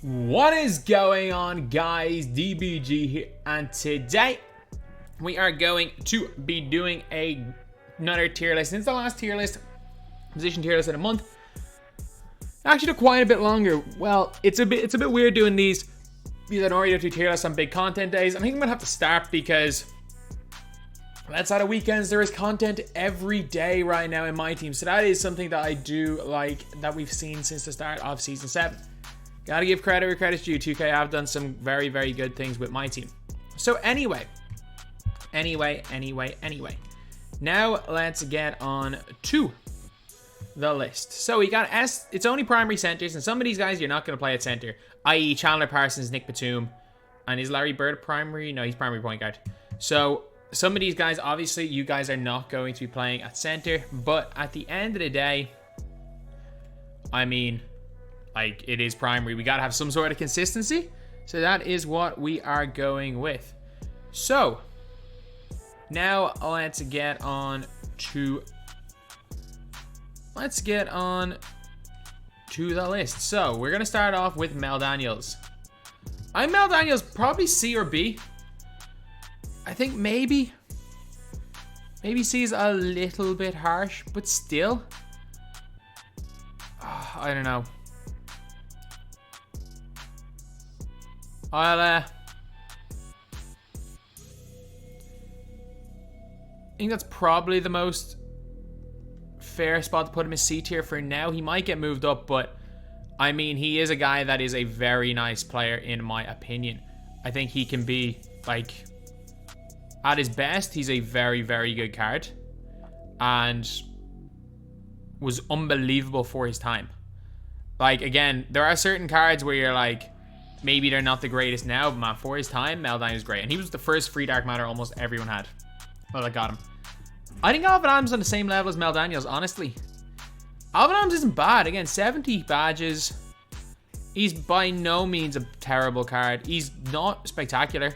What is going on, guys? DBG here, and today we are going to be doing another tier list. Since the last tier list, position tier list in a month, actually took quite a bit longer. Well, it's a bit weird doing these because I normally do tier lists on big content days. I think I'm gonna have to start because outside of weekends, there is content every day right now in my team. So that is something that I do like, that we've seen since the start of Season 7. Gotta give credit where credit's due. 2K have done some very, very good things with my team. So anyway. Now let's get on to the list. So we got it's only primary centers, and some of these guys you're not going to play at center, i.e. Chandler Parsons, Nick Batum, and is Larry Bird primary? No, he's primary point guard. So some of these guys, obviously, you guys are not going to be playing at center, but at the end of the day, I mean, like, it is primary. We got to have some sort of consistency. So that is what we are going with. So now let's get on to the list. So we're going to start off with Mel Daniels. I'm Mel Daniels, probably C or B. I think maybe C is a little bit harsh, but still, I don't know. I think that's probably the most fair spot to put him in C tier for now. He might get moved up, but I mean, he is a guy that is a very nice player in my opinion. I think he can be, like, at his best, he's a very, very good card and was unbelievable for his time. Like, again, there are certain cards where you're like, maybe they're not the greatest now, but man, for his time, Mel Daniels is great. And he was the first free dark matter almost everyone had. Well, I got him. I think Alvin Adams on the same level as Mel Daniels, honestly. Alvin Adams isn't bad. Again, 70 badges. He's by no means a terrible card. He's not spectacular.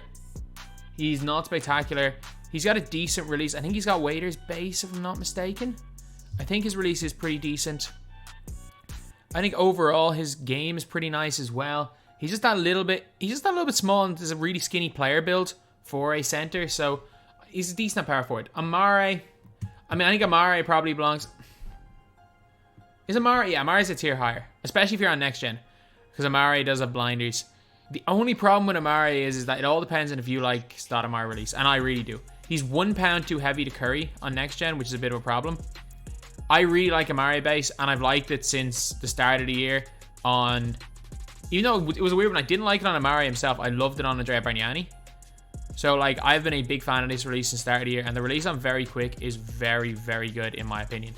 He's got a decent release. I think he's got Waiter's base, if I'm not mistaken. I think his release is pretty decent. I think overall his game is pretty nice as well. He's just a little bit small, and there's a really skinny player build for a center, so he's a decent power forward. Amare, I think Amare probably belongs. Is Amare? Yeah, Amare's a tier higher, especially if you're on next gen, because Amare does have blinders. The only problem with Amare is that it all depends on if you like Stoudemire release, and I really do. He's 1 pound too heavy to Curry on next gen, which is a bit of a problem. I really like Amare base, and I've liked it since the start of the year on. Even though it was a weird one, I didn't like it on Amare himself. I loved it on Andrea Bargnani. So, like, I've been a big fan of this release since the start of the year. And the release on Very Quick is very, very good, in my opinion.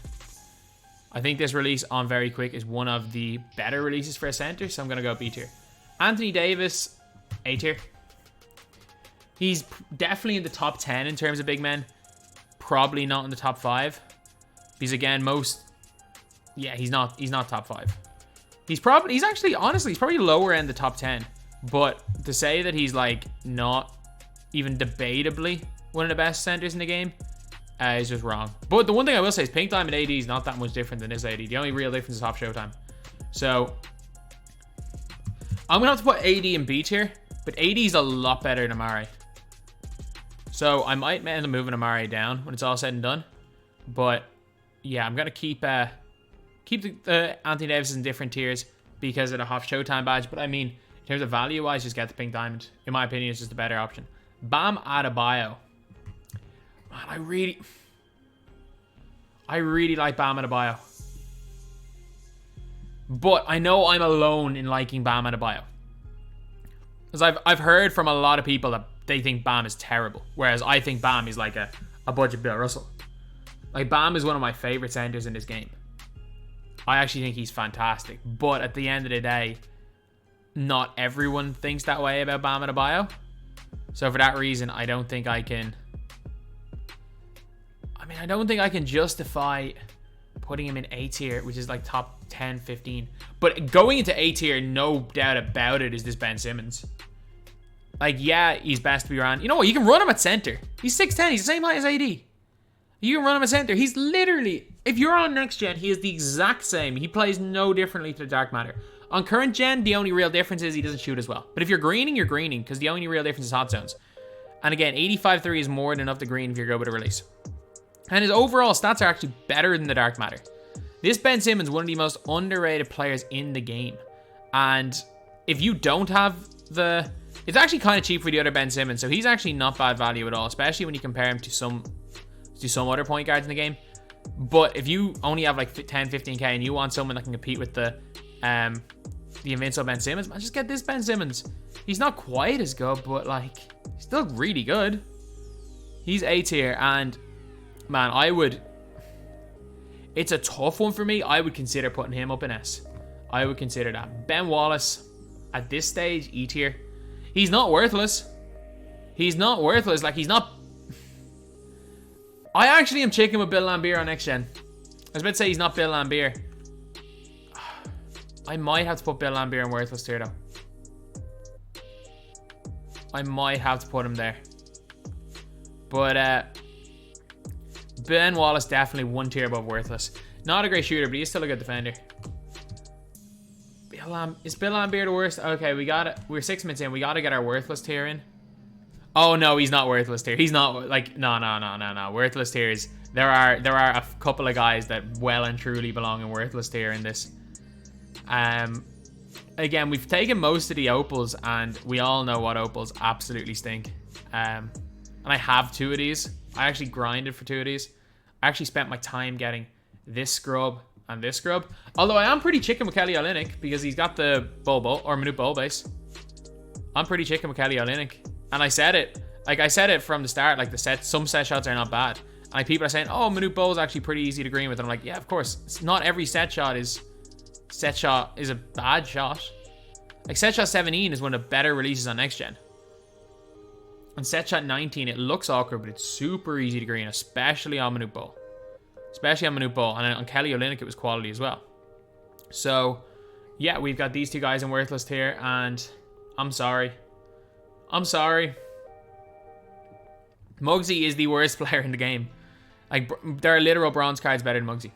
I think this release on Very Quick is one of the better releases for a center. So I'm going to go B tier. Anthony Davis, A tier. He's definitely in the top 10 in terms of big men. Probably not in the top 5. Because, again, he's not top 5. He's actually lower end the top 10. But to say that he's, like, not even debatably one of the best centers in the game is just wrong. But the one thing I will say is Pink Diamond AD is not that much different than this AD. The only real difference is off Showtime. So I'm going to have to put AD in B tier. But AD is a lot better than Amare. So I might end up moving Amare down when it's all said and done. But yeah, I'm going to keep the Anthony Davis in different tiers because of the half Showtime badge. But I mean, in terms of value wise, just get the Pink Diamond. In my opinion, it's just a better option. Bam Adebayo. Man, I really like Bam Adebayo. But I know I'm alone in liking Bam Adebayo. Because I've heard from a lot of people that they think Bam is terrible. Whereas I think Bam is like a budget Bill Russell. Like, Bam is one of my favorite centers in this game. I actually think he's fantastic. But at the end of the day, not everyone thinks that way about Bam Adebayo. So for that reason, I don't think I can justify putting him in A tier, which is like top 10, 15. But going into A tier, no doubt about it, is this Ben Simmons. Like, yeah, he's best to be around. You know what? You can run him at center. He's 6'10". He's the same height as AD. You can run him at center. He's literally, if you're on next gen, he is the exact same. He plays no differently to the dark matter. On current gen, the only real difference is he doesn't shoot as well. But if you're greening, you're greening, because the only real difference is hot zones. And again, 85-3 is more than enough to green if you're good with a release. And his overall stats are actually better than the dark matter. This Ben Simmons, one of the most underrated players in the game. And if you don't have the... It's actually kind of cheap for the other Ben Simmons, so he's actually not bad value at all, especially when you compare him to some other point guards in the game. But if you only have like 10, 15k and you want someone that can compete with the invincible Ben Simmons, man, just get this Ben Simmons. He's not quite as good, but like, he's still really good. He's A tier, and man, it's a tough one for me. I would consider putting him up in S. I would consider that. Ben Wallace, at this stage, E tier. He's not worthless. He's not worthless. Like, he's not... I actually am chicken with Bill Laimbeer on next gen. I was about to say he's not Bill Laimbeer. I might have to put Bill Laimbeer in worthless tier, though. I might have to put him there. But, Ben Wallace definitely one tier above worthless. Not a great shooter, but he's still a good defender. Is Bill Laimbeer the worst? Okay, we got it. We're 6 minutes in. We got to get our worthless tier in. Oh no, he's not worthless tier. He's not like no. Worthless tiers. There are a couple of guys that well and truly belong in worthless tier in this. Again, we've taken most of the opals, and we all know what opals absolutely stink. And I have 2 of these. I actually grinded for 2 of these. I actually spent my time getting this scrub and this scrub. Although I am pretty chicken with Kelly Olynyk because he's got the Bobo or Minute Bowl base. I'm pretty chicken with Kelly Olynyk. And I said it. Like, I said it from the start. Like, some set shots are not bad. And like, people are saying, oh, Minute Bowl is actually pretty easy to green with. And I'm like, yeah, of course. It's not every set shot is a bad shot. Like, set shot 17 is one of the better releases on next gen. On set shot 19, it looks awkward, but it's super easy to green, especially on Minute Bowl. Especially on Minute Bowl. And on Kelly Olynyk, it was quality as well. So, yeah, we've got these 2 guys in worthless tier, and I'm sorry. I'm sorry. Muggsy is the worst player in the game. Like, there are literal bronze cards better than Muggsy.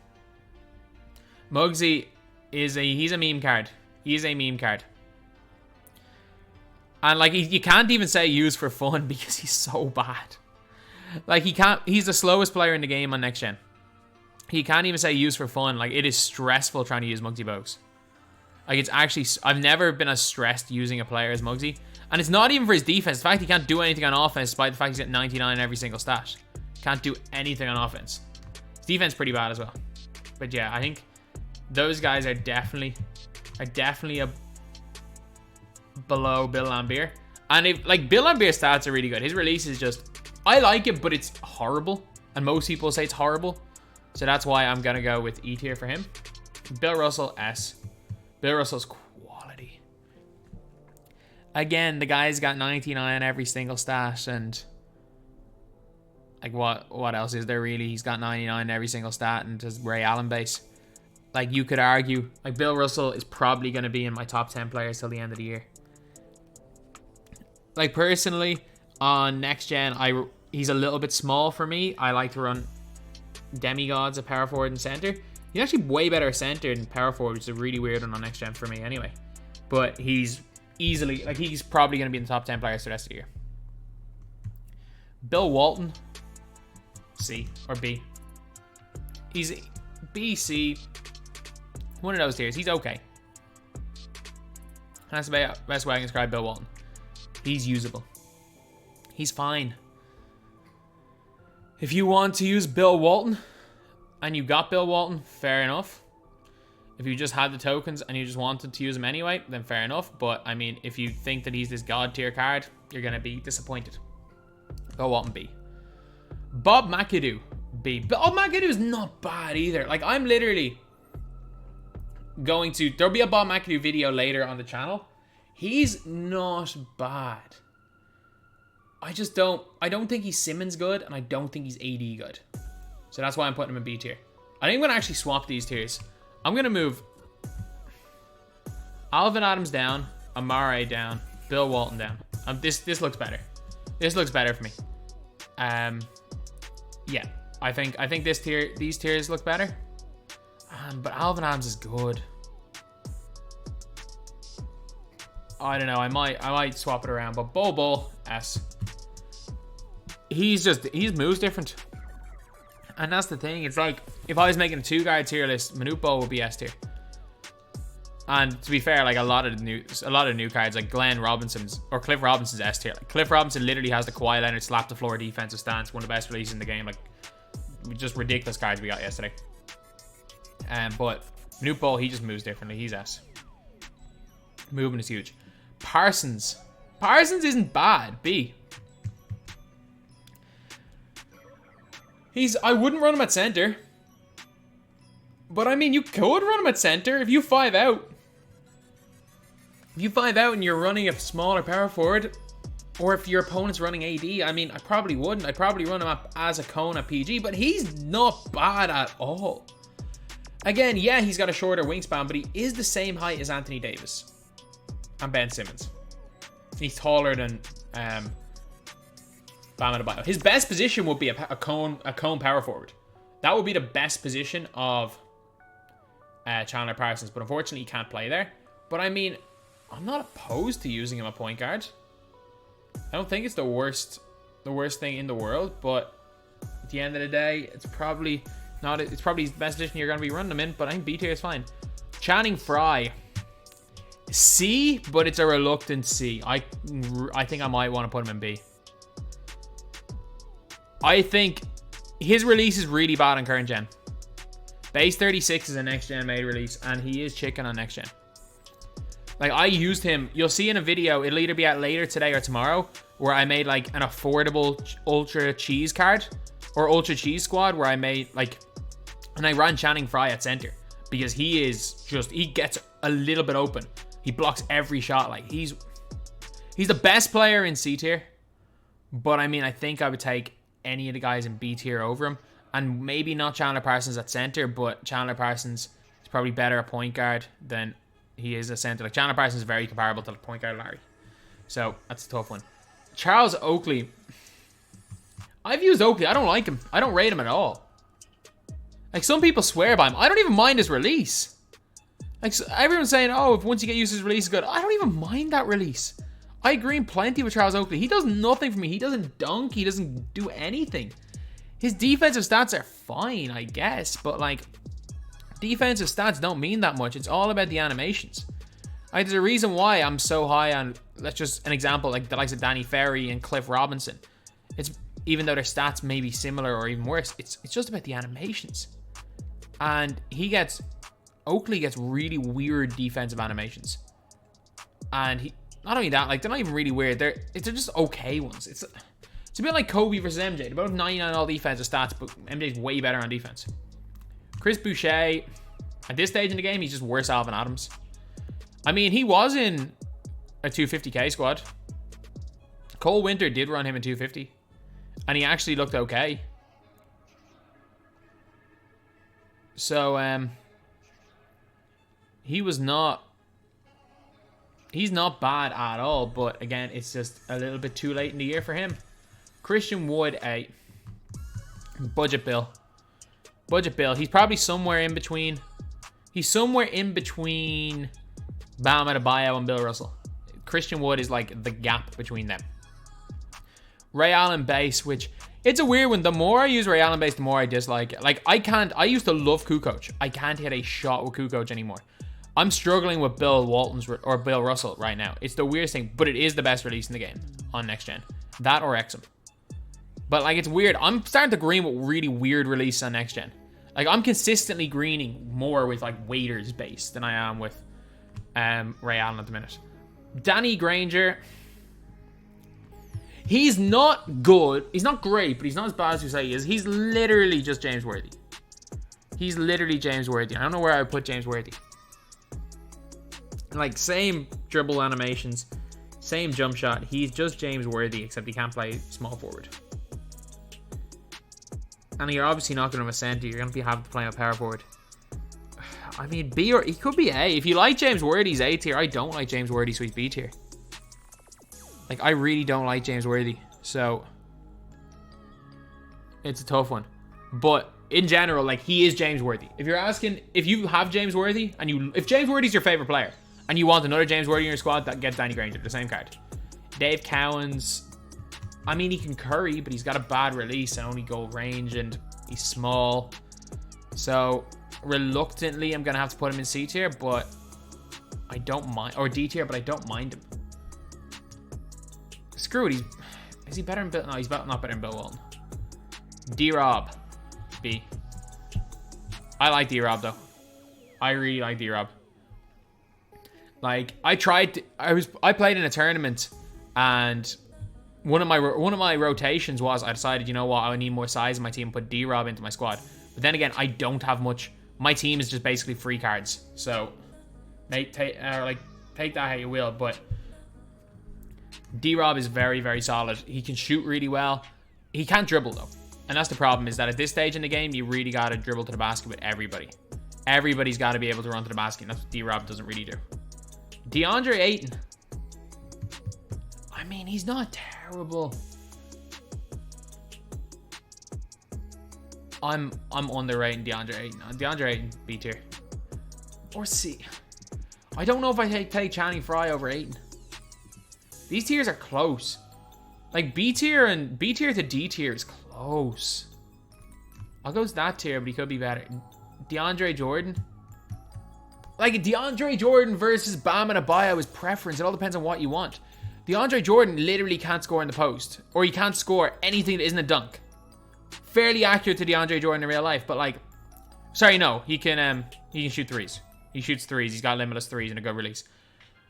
Muggsy he's a meme card. He is a meme card. And like, you can't even say use for fun because he's so bad. Like, he's the slowest player in the game on next gen. He can't even say use for fun. Like, it is stressful trying to use Muggsy Bogues. Like, it's actually, I've never been as stressed using a player as Muggsy. And it's not even for his defense. The fact he can't do anything on offense, despite the fact he's got 99 in every single stat. Can't do anything on offense. His defense is pretty bad as well. But yeah, I think those guys are definitely below Bill Laimbeer. And if, like, Bill Laimbeer's stats are really good. His release is just, I like it, but it's horrible. And most people say it's horrible. So that's why I'm going to go with E tier for him. Bill Russell, S. Bill Russell's quality. Again, the guy's got 99 every single stat, and like, what else is there really? He's got 99 every single stat and his Ray Allen base. Like, you could argue, like, Bill Russell is probably going to be in my top 10 players till the end of the year. Like, personally, on next gen, he's a little bit small for me. I like to run demigods at power forward and center. He's actually way better center than power forward, which is a really weird one on next gen for me anyway. But he's easily, like, he's probably going to be in the top 10 players for the rest of the year. Bill Walton, C or B. He's B, C. One of those tiers. He's okay. That's the best way I can describe Bill Walton. He's usable. He's fine. If you want to use Bill Walton, and you got Bill Walton, fair enough. If you just had the tokens and you just wanted to use him anyway, then fair enough. But, I mean, if you think that he's this god tier card, you're going to be disappointed. Bill Walton, B. Bob McAdoo, B. Bob McAdoo is not bad either. Like, I'm literally going to... There'll be a Bob McAdoo video later on the channel. He's not bad. I don't think he's Simmons good, and I don't think he's AD good. So that's why I'm putting him in B tier. I think I'm going to actually swap these tiers. I'm going to move Alvin Adams down, Amare down, Bill Walton down. This looks better. This looks better for me. Yeah, I think these tiers look better. But Alvin Adams is good. I don't know. I might swap it around. But Bol S. He's moves different. And that's the thing. It's like, if I was making a 2-guard tier list, Manute Bol would be S tier. And to be fair, like a lot of new cards, like Cliff Robinson's S tier. Like Cliff Robinson literally has the Kawhi Leonard slap the floor defensive stance, one of the best releases in the game. Like, just ridiculous cards we got yesterday. But Manute Bol, he just moves differently. He's S. Movement is huge. Parsons isn't bad. B. I wouldn't run him at center. But I mean, you could run him at center if you 5 out. If you 5 out and you're running a smaller power forward, or if your opponent's running AD, I mean, I probably wouldn't. I'd probably run him up as a cone at PG, but he's not bad at all. Again, yeah, he's got a shorter wingspan, but he is the same height as Anthony Davis and Ben Simmons. He's taller than Bam Adebayo. His best position would be a cone power forward. That would be the best position of Chandler Parsons, but unfortunately he can't play there. But I mean, I'm not opposed to using him at point guard. I don't think it's the worst thing in the world, but at the end of the day, it's probably his best position you're going to be running him in, but I think B tier is fine. Channing Frye, C, but it's a reluctant C. I think I might want to put him in B. I think his release is really bad on current gen. Base 36 is a next gen made release, and he is chicken on next gen. Like, I used him. You'll see in a video, it'll either be out later today or tomorrow, where I made like an affordable ultra cheese card or ultra cheese squad, where I made like, and I ran Channing Frye at center because he gets a little bit open. He blocks every shot. Like, he's the best player in C tier, but I mean, I think I would take any of the guys in B tier over him. And maybe not Chandler Parsons at center, but Chandler Parsons is probably better at point guard than he is at center. Like, Chandler Parsons is very comparable to the point guard Larry. So, that's a tough one. Charles Oakley. I've used Oakley. I don't like him. I don't rate him at all. Like, some people swear by him. I don't even mind his release. Like, everyone's saying, oh, if once you get used to his release, it's good. I don't even mind that release. I agree plenty with Charles Oakley. He does nothing for me. He doesn't dunk. He doesn't do anything. His defensive stats are fine, I guess, but like, defensive stats don't mean that much. It's all about the animations. Like, there's a reason why I'm so high on, let's just, an example, like the likes of Danny Ferry and Cliff Robinson. It's, even though their stats may be similar or even worse, it's just about the animations. And Oakley gets really weird defensive animations. And not only that, like, they're not even really weird. They're just okay ones. It's a bit like Kobe versus MJ. They're both 99 all defensive stats, but MJ's way better on defense. Chris Boucher, at this stage in the game, he's just worse Alvin Adams. I mean, he was in a 250k squad. Cole Winter did run him in 250, and he actually looked okay. So, he's not bad at all, but again, it's just a little bit too late in the year for him. Christian Wood, a budget bill. He's probably somewhere in between. He's somewhere in between Bam Adebayo and Bill Russell. Christian Wood is like the gap between them. Ray Allen base, which, it's a weird one. The more I use Ray Allen base, the more I dislike it. Like, I used to love Kukoc. I can't hit a shot with Kukoc anymore. I'm struggling with Bill Russell right now. It's the weirdest thing, but it is the best release in the game on next gen. That or Exum. But like, it's weird. I'm starting to green with really weird release on next gen. Like, I'm consistently greening more with like Waiters base than I am with Ray Allen at the minute. Danny Granger. He's not good. He's not great, but he's not as bad as you say he is. He's literally just James Worthy. He's literally James Worthy. I don't know where I would put James Worthy. Like, same dribble animations, same jump shot. He's just James Worthy, except he can't play small forward. And you're obviously not going to have a center. You're going to have to play a power forward. I mean, B, or he could be A. If you like James Worthy, he's A tier. I don't like James Worthy, so he's B tier. Like, I really don't like James Worthy. So, it's a tough one. But in general, like, he is James Worthy. If you're asking, if you have James Worthy, and if James Worthy's your favorite player, And you want another James Worthy in your squad, that gets Danny Granger, the same card. Dave Cowens, I mean, he can curry, but he's got a bad release and only goal range, and he's small. So, reluctantly, I'm going to have to put him in C tier, but I don't mind, or D tier, but I don't mind him. Screw it, is he better than Bill? No, he's not better than Bill Walton. D-Rob, B. I like D-Rob, though. I really like D-Rob. Like, I played in a tournament, and one of my rotations was, I decided, you know what, I need more size in my team, put D-Rob into my squad. But then again, I don't have much. My team is just basically free cards. So, take that how you will. But D-Rob is very, very solid. He can shoot really well. He can't dribble, though. And that's the problem, is that at this stage in the game, you really got to dribble to the basket with everybody. Everybody's got to be able to run to the basket, and that's what D-Rob doesn't really do. DeAndre Ayton. I mean, he's not terrible. I'm underrating DeAndre Ayton. DeAndre Ayton, B tier. Or C. I don't know if I take Channing Frye over Ayton. These tiers are close. Like, B tier to D tier is close. I'll go to that tier, but he could be better. DeAndre Jordan. Like, DeAndre Jordan versus Bam and Adebayo is preference. It all depends on what you want. DeAndre Jordan literally can't score in the post. Or he can't score anything that isn't a dunk. Fairly accurate to DeAndre Jordan in real life, but like... Sorry, no. He can shoot threes. He shoots threes. He's got limitless threes and a good release.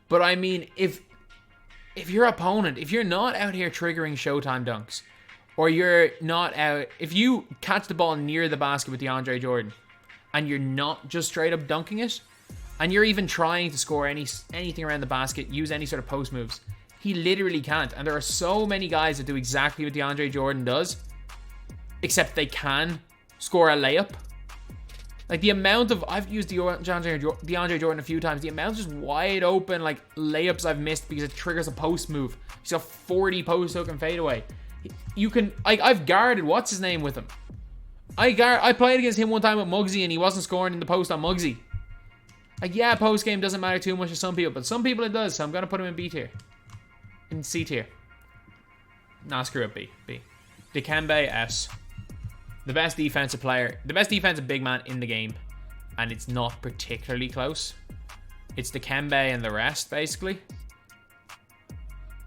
But I mean, if your opponent, if you're not out here triggering Showtime dunks, or you're not out... If you catch the ball near the basket with DeAndre Jordan, and you're not just straight up dunking it, and you're even trying to score anything around the basket, use any sort of post moves, he literally can't. And there are so many guys that do exactly what DeAndre Jordan does, except they can score a layup. Like, the amount of... I've used DeAndre Jordan a few times. The amount of just wide open, like, layups I've missed because it triggers a post move. He's a 40 post hook and fadeaway. You can... Like, I've guarded what's-his-name with him. I played against him one time with Muggsy, and he wasn't scoring in the post on Muggsy. Like, yeah, post game doesn't matter too much to some people, but some people it does, so I'm going to put him in B tier. In C tier. Nah, screw it, B. Dikembe, S. The best defensive player, the best defensive big man in the game, and it's not particularly close. It's Dikembe and the rest, basically.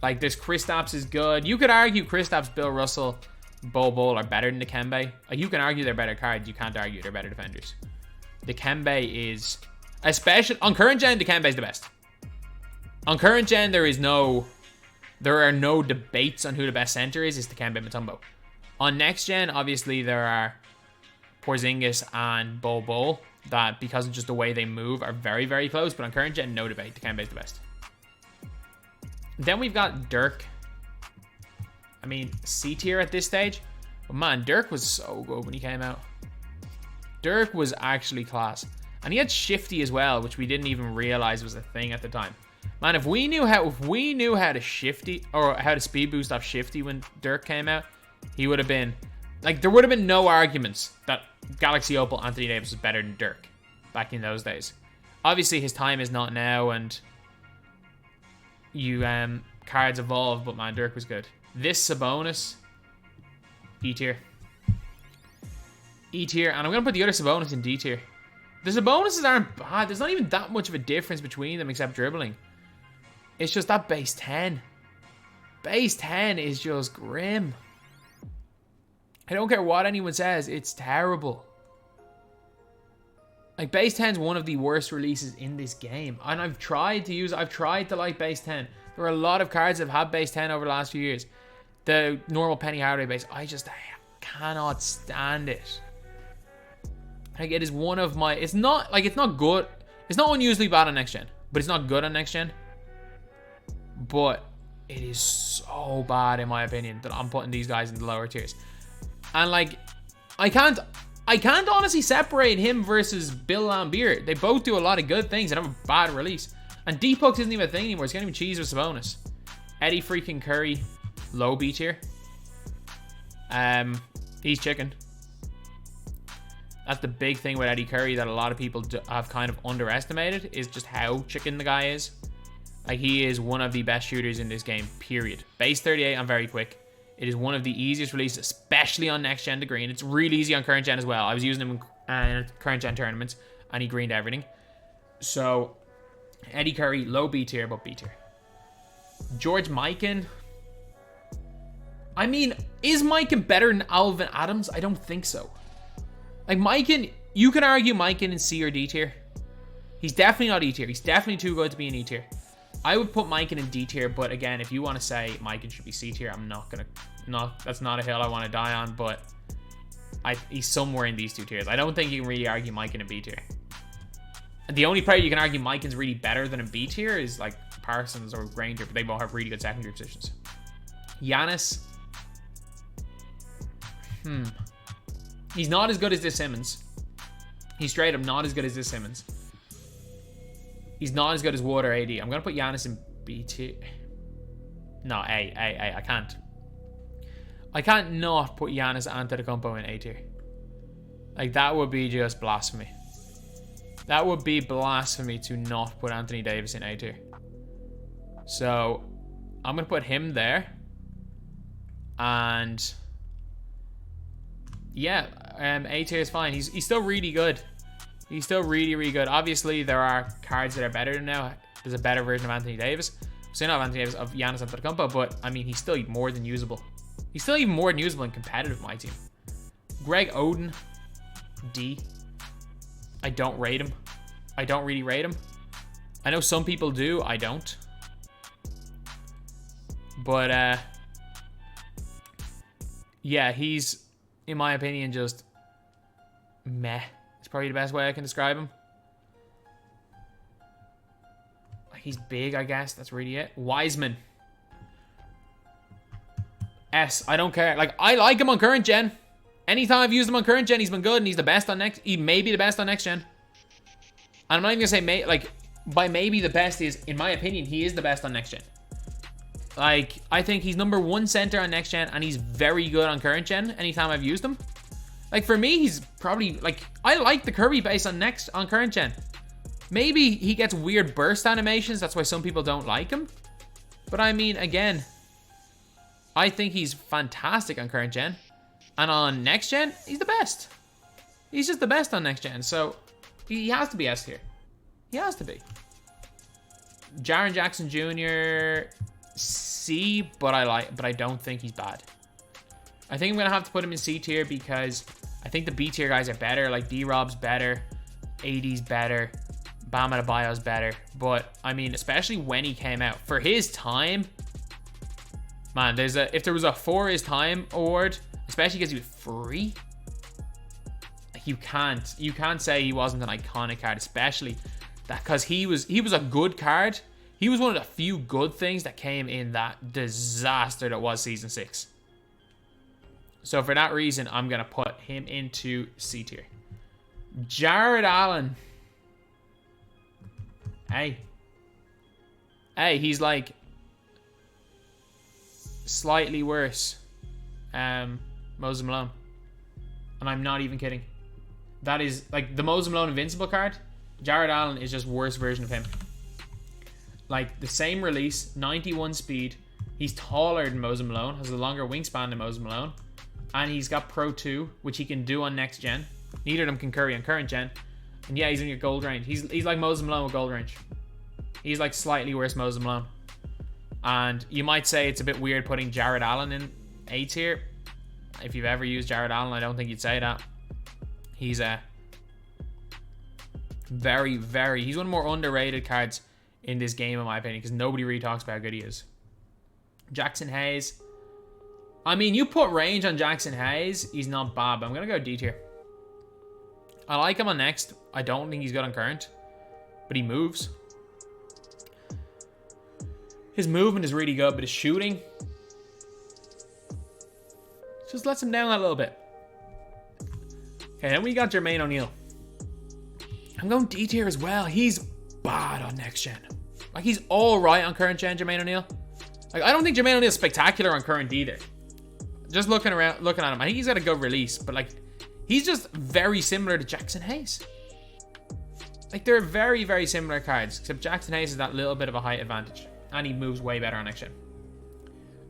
Like, this Kristaps is good. You could argue Kristaps, Bill Russell, Bol Bol are better than Dikembe. You can argue they're better cards. You can't argue they're better defenders. Dikembe is... Especially... On current gen, Dikembe is the best. On current gen, there are no debates on who the best center is. It's Dikembe Mutombo. On next gen, obviously, there are Porzingis and Bol Bol that, because of just the way they move, are very, very close. But on current gen, no debate. Dikembe is the best. Then we've got Dirk. I mean, C tier at this stage. But man, Dirk was so good when he came out. Dirk was actually class. And he had Shifty as well, which we didn't even realize was a thing at the time. Man, if we knew how to Shifty, or how to speed boost off Shifty when Dirk came out, he would have been... Like, there would have been no arguments that Galaxy Opal Anthony Davis was better than Dirk back in those days. Obviously, his time is not now, and cards evolve, but man, Dirk was good. This Sabonis, E tier. E tier, and I'm going to put the other Sabonis in D tier. The Sabonuses aren't bad. There's not even that much of a difference between them except dribbling. It's just that base 10. Base 10 is just grim. I don't care what anyone says, it's terrible. Like, base 10 is one of the worst releases in this game. And I've tried to like base 10. There are a lot of cards that have had base 10 over the last few years. The normal Penny Hardaway base, I cannot stand it. Like, it is one of my... It's not good. It's not unusually bad on next gen, but it's not good on next gen. But it is so bad, in my opinion, that I'm putting these guys in the lower tiers. And like, I can't honestly separate him versus Bill Laimbeer. They both do a lot of good things and have a bad release. And D-Pucks isn't even a thing anymore. It's getting even cheese with Sabonis. Eddie freaking Curry, low B tier. He's chicken. That's the big thing with Eddie Curry that a lot of people have kind of underestimated, is just how chicken the guy is. Like, he is one of the best shooters in this game, period. Base 38 on very quick. It is one of the easiest releases, especially on next gen to green. It's really easy on current gen as well. I was using him in current gen tournaments, and he greened everything. So, Eddie Curry, low B tier, but B tier. George Mikan. I mean, is Mikan better than Alvin Adams? I don't think so. Like, Mikan, you can argue Mikan in C or D tier. He's definitely not E tier. He's definitely too good to be in E tier. I would put Mikan in D tier, but again, if you want to say Mikan should be C tier, I'm not gonna. That's not a hill I want to die on, but he's somewhere in these two tiers. I don't think you can really argue Mikan in B tier. The only player you can argue Mikan's really better than in B tier is like Parsons or Granger, but they both have really good secondary positions. Giannis. He's not as good as this Simmons. He's straight up not as good as this Simmons. He's not as good as Water AD. I'm going to put Giannis in B tier. No, A. I can't. I can't not put Giannis Antetokounmpo in A tier. Like, that would be just blasphemy. That would be blasphemy to not put Anthony Davis in A tier. So, I'm going to put him there. And yeah, A tier is fine. He's still really good. He's still really, really good. Obviously, there are cards that are better than now. There's a better version of Anthony Davis. So not of Anthony Davis, of Giannis Antetokounmpo, but I mean, he's still more than usable. He's still even more than usable in competitive MyTEAM. Greg Oden, D. I don't rate him. I don't really rate him. I know some people do. I don't. But yeah, he's, in my opinion, just meh. It's probably the best way I can describe him. Like, he's big, I guess. That's really it. Wiseman. S. I don't care. Like, I like him on current gen. Anytime I've used him on current gen, he's been good, and he's the best on next. He may be the best on next gen. And I'm not even gonna say like, by maybe the best is, in my opinion, he is the best on next gen. Like, I think he's #1 center on next gen, and he's very good on current gen. Anytime I've used him. Like, for me, he's probably, like, I like the Kirby base on current gen. Maybe he gets weird burst animations. That's why some people don't like him. But I mean, again, I think he's fantastic on current gen. And on next gen, he's the best. He's just the best on next gen. So he has to be S tier. He has to be. Jaren Jackson Jr. C, but I don't think he's bad. I think I'm gonna have to put him in C tier because I think the B tier guys are better. Like, D-Rob's better, AD's better, Bam Adebayo's better. But I mean, especially when he came out for his time, man. If there was a for his time award, especially because he was free, like, you can't say he wasn't an iconic card, especially that because he was a good card. He was one of the few good things that came in that disaster that was Season 6. So for that reason, I'm going to put him into C tier. Jared Allen. Hey, he's like slightly worse. Moses Malone. And I'm not even kidding. That is like the Moses Malone Invincible card. Jared Allen is just worse version of him. Like, the same release, 91 speed. He's taller than Moses Malone, has a longer wingspan than Moses Malone. And he's got Pro 2, which he can do on next gen. Neither of them can curry on current gen. And yeah, he's in your gold range. He's like Moses Malone with gold range. He's like slightly worse Moses Malone. And you might say it's a bit weird putting Jared Allen in A tier. If you've ever used Jared Allen, I don't think you'd say that. He's a very, very... He's one of the more underrated cards in this game, in my opinion, because nobody really talks about how good he is. Jackson Hayes. I mean, you put range on Jackson Hayes, he's not bad, but I'm going to go D tier. I like him on next. I don't think he's good on current, but he moves. His movement is really good, but his shooting just lets him down a little bit. Okay, then we got Jermaine O'neill. I'm going D tier as well. He's bad on next gen. Like, he's all right on current gen, Jermaine O'neill. Like, I don't think Jermaine O'Neill's spectacular on current either. Just looking at him, I think he's got a good release, but like, He's just very similar to Jackson Hayes. Like, they're very, very similar cards, except Jackson Hayes has that little bit of a height advantage, and he moves way better on next gen.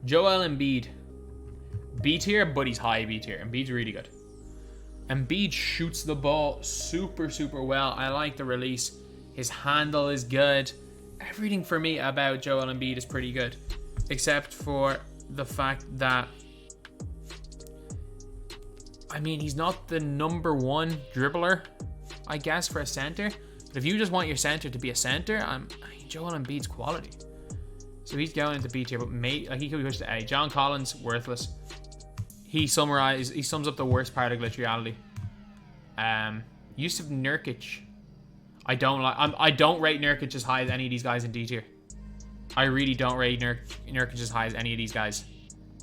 Joel Embiid. B tier, but he's high B tier. Embiid's really good. Embiid shoots the ball super, super well. I like the release. His handle is good. Everything for me about Joel Embiid is pretty good, except for the fact that, I mean, he's not the number one dribbler, I guess, for a center. But if you just want your center to be a center, Joel Embiid's quality. So he's going into B tier, but he could be pushed to A. John Collins, worthless. He sums up the worst part of Glitch Reality. Yusuf Nurkic. I don't rate Nurkic as high as any of these guys in D tier. I really don't rate Nurkic as high as any of these guys.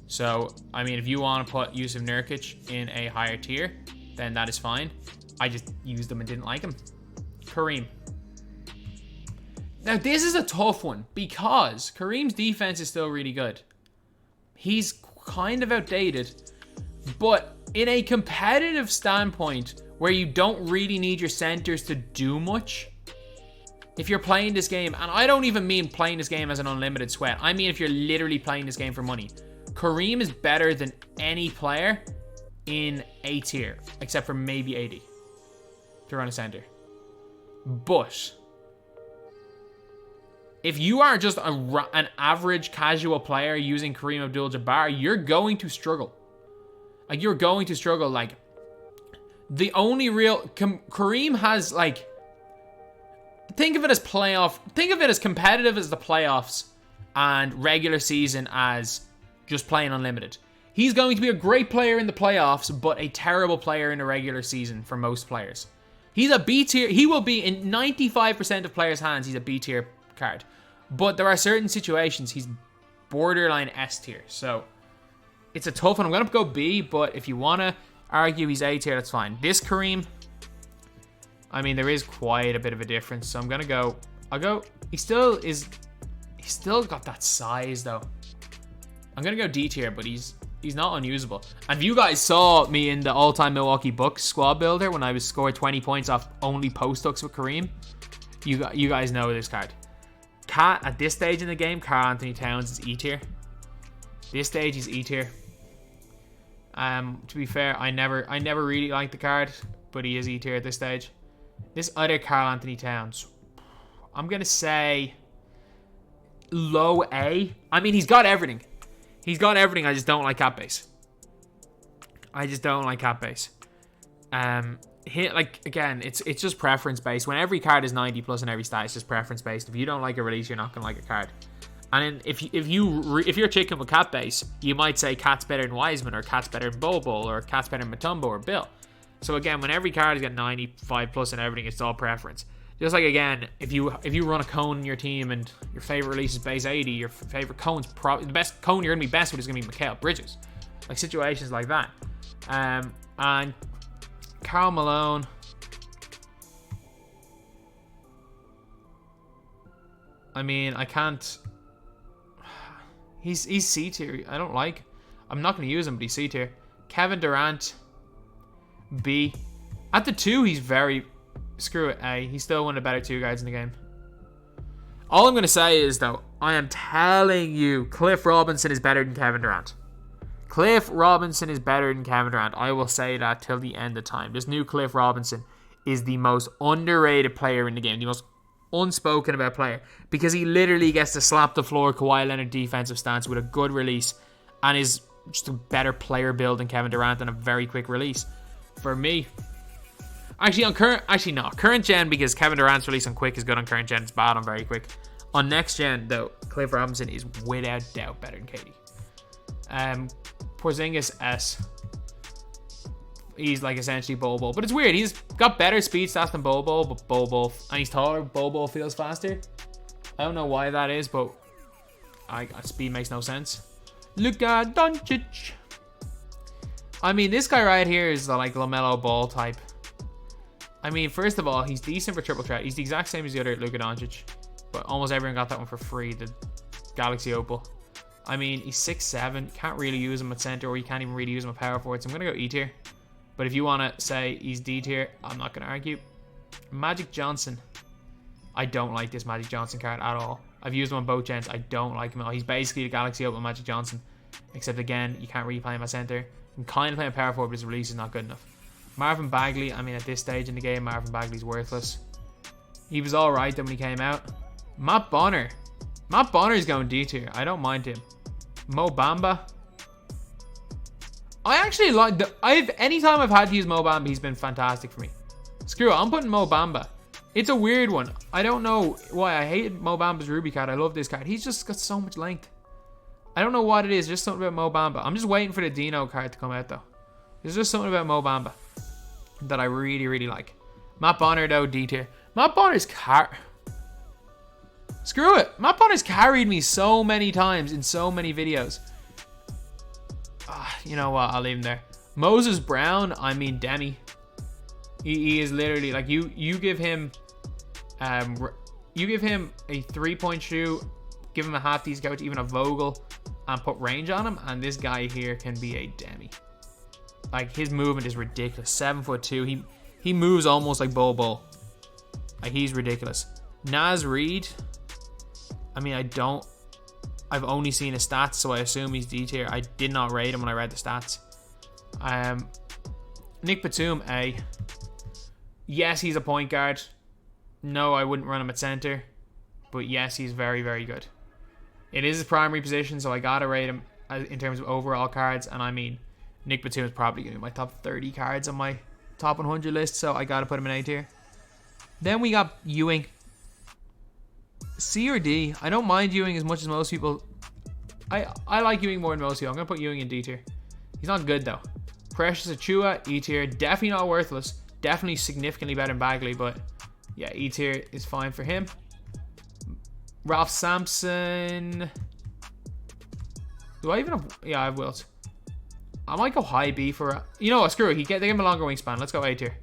So, I mean, if you want to put Yusuf Nurkic in a higher tier, then that is fine. I just used him and didn't like him. Kareem. Now, this is a tough one because Kareem's defense is still really good. He's kind of outdated, but in a competitive standpoint where you don't really need your centers to do much, if you're playing this game, and I don't even mean playing this game as an unlimited sweat, I mean if you're literally playing this game for money, Kareem is better than any player in A tier, except for maybe AD, to run a center. But if you are just an average casual player using Kareem Abdul-Jabbar, you're going to struggle. Like, you're going to struggle. Like, the only real... Kareem has, like... Think of it as competitive as the playoffs and regular season as just playing unlimited. He's going to be a great player in the playoffs, but a terrible player in the regular season for most players. He's a B tier. He will be in 95% of players' hands. He's a B tier card. But there are certain situations he's borderline S tier. So it's a tough one. I'm going to go B, but if you want to argue he's A tier, that's fine. This Kareem, I mean, there is quite a bit of a difference. So I'm going to go, he's still got that size though. I'm going to go D tier, but he's not unusable. And if you guys saw me in the all-time Milwaukee Bucks squad builder when I was scored 20 points off only post hooks with Kareem, you guys know this card. Cat at this stage in the game, Karl Anthony Towns is E tier. This stage he's E tier. To be fair, I never really liked the card, but he is E tier at this stage. This other Karl Anthony Towns, I'm gonna say low A. I mean, he's got everything. He's got everything. I just don't like cap base. Again, it's just preference based. When every card is 90 plus in every stat, it's just preference based. If you don't like a release, you're not gonna like a card. And then if you're chicken with cat base, you might say Cat's better than Wiseman, or Cat's better than Bobo, or Cat's better than Mutombo or Bill. So again, when every card has got 95 plus and everything, it's all preference. Just like, again, if you run a cone in your team and your favorite release is base 80, your favorite cone's probably the best cone you're gonna be best with is gonna be Mikal Bridges. Like situations like that. And Karl Malone. I mean, I can't. He's C tier. I don't like. I'm not gonna use him, but he's C tier. Kevin Durant, B. At the 2, he's very. Screw it, A. He's still one of the better 2 guys in the game. All I'm going to say is, though, I am telling you, Cliff Robinson is better than Kevin Durant. Cliff Robinson is better than Kevin Durant. I will say that till the end of time. This new Cliff Robinson is the most underrated player in the game. The most unspoken about player. Because he literally gets to slap the floor Kawhi Leonard defensive stance with a good release. And is just a better player build than Kevin Durant and a very quick release. For me... current gen, because Kevin Durant's release on quick is good on current gen, it's bad on very quick. On next gen, though, Cliff Robinson is without doubt better than KD. Porzingis S. He's like essentially Bobo, but it's weird. He's got better speed stats than Bobo, but Bobo, and he's taller. Bobo feels faster. I don't know why that is, but speed makes no sense. Luka Doncic. I mean, this guy right here is the like LaMelo Ball type. I mean, first of all, he's decent for triple threat. He's the exact same as the other Luka Doncic, but almost everyone got that one for free, the Galaxy Opal. I mean, he's 6'7", can't really use him at center, or you can't even really use him at power forward, so I'm going to go E tier. But if you want to say he's D tier, I'm not going to argue. Magic Johnson. I don't like this Magic Johnson card at all. I've used him on both gens. I don't like him at all. He's basically the Galaxy Open Magic Johnson. Except again, you can't really play him at center. You can kind of play him power forward, but his release is not good enough. Marvin Bagley. I mean, at this stage in the game, Marvin Bagley's worthless. He was alright then when he came out. Matt Bonner. Matt Bonner is going D tier. I don't mind him. Mo Bamba. I actually like anytime I've had to use Mo Bamba, he's been fantastic for me. Screw it, I'm putting Mo Bamba. It's a weird one. I don't know why. I hated Mo Bamba's Ruby card. I love this card. He's just got so much length. I don't know what it is. Just something about Mo Bamba. I'm just waiting for the Dino card to come out though. There's just something about Mo Bamba that I really, really like. Matt Bonner though, D tier. Matt Bonner's Screw it. Matt Bonner's carried me so many times in so many videos. You know what? I'll leave him there. Moses Brown. I mean, Demi. He is literally like you give him a 3-point shoe, give him a half decent coach, even a Vogel, and put range on him, and this guy here can be a Demi. Like, his movement is ridiculous. 7'2". He moves almost like Bull. Like, he's ridiculous. Naz Reid. I mean, I've only seen his stats, so I assume he's D tier. I did not rate him when I read the stats. Nick Batum, A. Yes, he's a point guard. No, I wouldn't run him at center. But yes, he's very, very good. It is his primary position, so I gotta rate him in terms of overall cards. And I mean, Nick Batum is probably gonna be my top 30 cards on my top 100 list, so I gotta put him in A tier. Then we got Ewing. C or D. I don't mind Ewing as much as most people. I like Ewing more than most people. I'm going to put Ewing in D tier. He's not good though. Precious Achua, E tier. Definitely not worthless. Definitely significantly better than Bagley, but yeah, E tier is fine for him. Ralph Sampson. Do I even have... Yeah, I have Wilt. I might go high B for... You know what? Screw it. They give him a longer wingspan. Let's go A tier.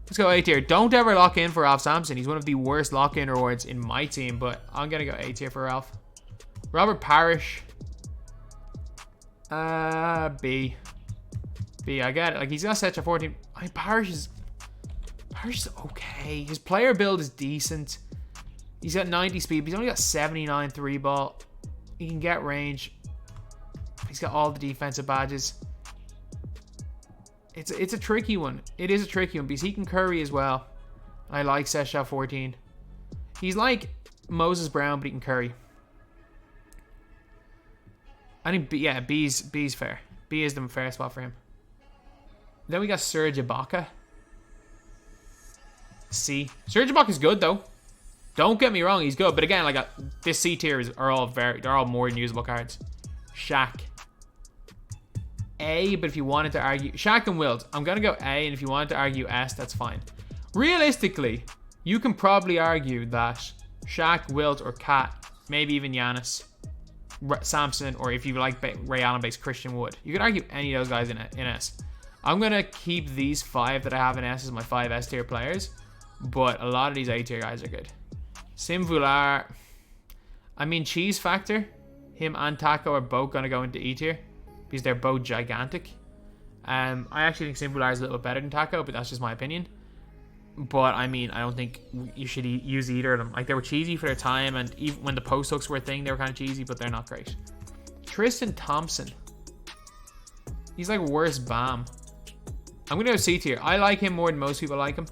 Let's go A tier. Don't ever lock in for Ralph Sampson. He's one of the worst lock-in rewards in my team, but I'm going to go A tier for Ralph. Robert Parrish. B. B, I get it. Like, he's got such a 14. I mean, Parrish is okay. His player build is decent. He's got 90 speed, but he's only got 79 3 ball. He can get range. He's got all the defensive badges. It's a tricky one. It is a tricky one because he can curry as well. I like set shot 14. He's like Moses Brown, but he can curry. I think, yeah, B's fair. B is the fair spot for him. Then we got Serge Ibaka. C. Serge Ibaka's good though. Don't get me wrong, he's good. But again, like this C tier they're all more than usable cards. Shaq. A, but if you wanted to argue... Shaq and Wilt. I'm going to go A, and if you wanted to argue S, that's fine. Realistically, you can probably argue that Shaq, Wilt, or Kat, maybe even Giannis, Samson, or if you like Ray Allen-based Christian Wood. You can argue any of those guys in S. I'm going to keep these 5 that I have in S as my 5 S tier players, but a lot of these A tier guys are good. Sim Vular. I mean, Cheese Factor, him and Taco are both going to go into E tier, because they're both gigantic. I actually think Simpular is a little bit better than Taco, but that's just my opinion. But I mean, I don't think you should use either of them. Like, they were cheesy for their time, and even when the post hooks were a thing, they were kind of cheesy, but they're not great. Tristan Thompson. He's like worse Bam. I'm gonna go C tier. I like him more than most people like him,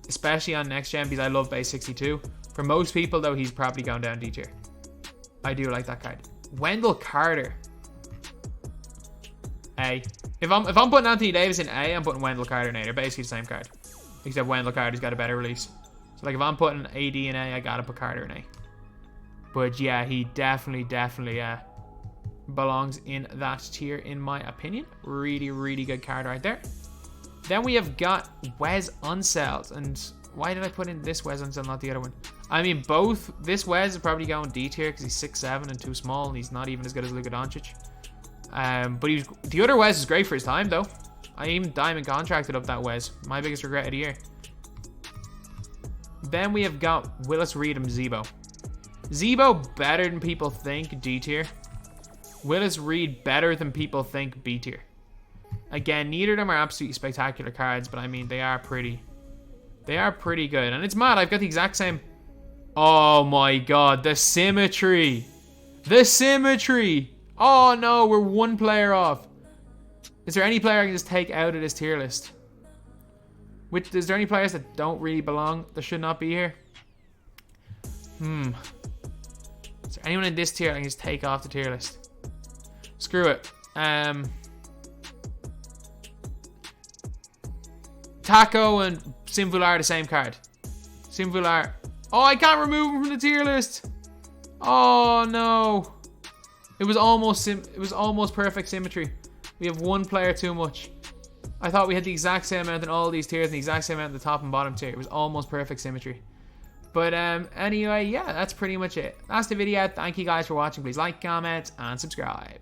especially on next gen because I love base 62. For most people though, he's probably going down D tier. I do like that card. Wendell Carter. A. If I'm putting Anthony Davis in A, I'm putting Wendell Carter in A. They're basically the same card, except Wendell Carter's got a better release. So like if I'm putting AD in A, I gotta put Carter in A. But yeah, he definitely belongs in that tier in my opinion. Really, really good card right there. Then we have got Wes Unseld, and why did I put in this Wes Unseld, not the other one? I mean, both. This Wes is probably going D tier because he's 6'7" and too small, and he's not even as good as Luka Doncic. But the other Wes is great for his time though. I even diamond contracted up that Wes. My biggest regret of the year. Then we have got Willis Reed and Zebo. Zebo better than people think, D tier. Willis Reed better than people think, B tier. Again, neither of them are absolutely spectacular cards, but I mean, they are pretty good. And it's mad, I've got the exact same. Oh my god, the symmetry. The symmetry. Oh no, we're one player off. Is there any player I can just take out of this tier list? Is there any players that don't really belong, that should not be here? Is there anyone in this tier I can just take off the tier list? Screw it. Taco and Simvular are the same card. Simvular. Oh, I can't remove him from the tier list. Oh no. It was almost perfect symmetry. We have one player too much. I thought we had the exact same amount in all these tiers and the exact same amount in the top and bottom tier. It was almost perfect symmetry. But anyway, yeah, that's pretty much it. That's the video. Thank you guys for watching. Please like, comment, and subscribe.